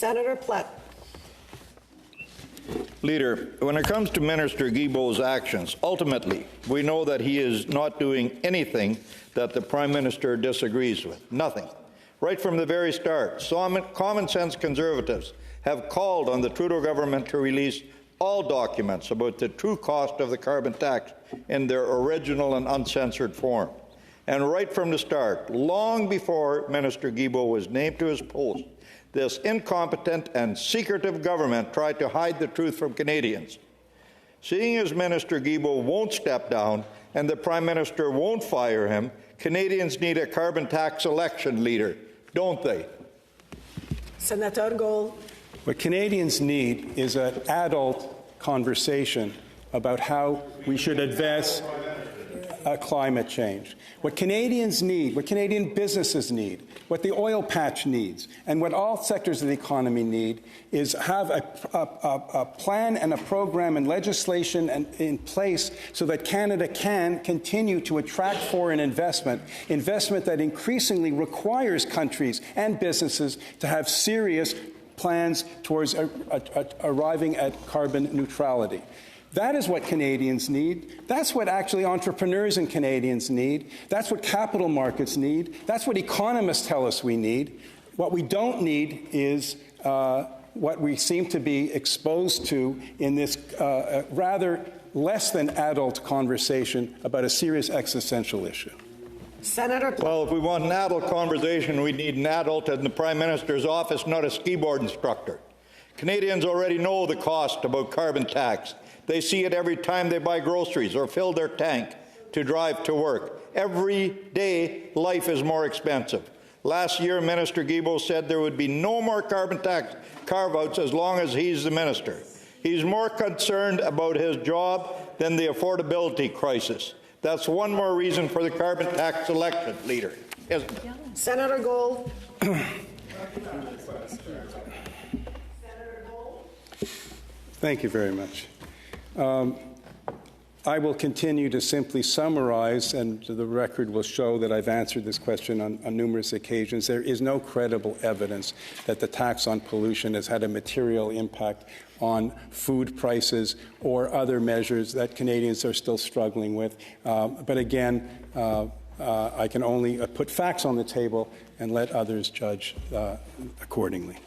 Senator Plett. Leader, when it comes to Minister Guilbeault's actions, ultimately, we know that he is not doing anything that the Prime Minister disagrees with. Nothing. Right from the very start, common sense Conservatives have called on the Trudeau government to release all documents about the true cost of the carbon tax in their original and uncensored form. And right from the start, long before Minister Guilbeault was named to his post, this incompetent and secretive government tried to hide the truth from Canadians. Seeing as Minister Guilbeault won't step down and the Prime Minister won't fire him, Canadians need a carbon tax election leader, don't they? Senator Gold. What Canadians need is an adult conversation about how we should address climate change. What Canadians need, what Canadian businesses need, what the oil patch needs, and what all sectors of the economy need is have a plan and a program and legislation in place so that Canada can continue to attract foreign investment that increasingly requires countries and businesses to have serious plans towards arriving at carbon neutrality. That is what Canadians need. That's what actually entrepreneurs and Canadians need. That's what capital markets need. That's what economists tell us we need. What we don't need is what we seem to be exposed to in this rather less than adult conversation about a serious existential issue. Senator. Well, if we want an adult conversation, we need an adult in the Prime Minister's office, not a ski board instructor. Canadians already know the cost about carbon tax. They see it every time they buy groceries or fill their tank to drive to work. Every day, life is more expensive. Last year, Minister Guilbeault said there would be no more carbon tax carve-outs as long as he's the minister. He's more concerned about his job than the affordability crisis. That's one more reason for the carbon tax election, leader, isn't it? Senator Gold. Thank you very much. I will continue to simply summarize, and the record will show that I've answered this question on numerous occasions. There is no credible evidence that the tax on pollution has had a material impact on food prices or other measures that Canadians are still struggling with. But again, I can only put facts on the table and let others judge accordingly.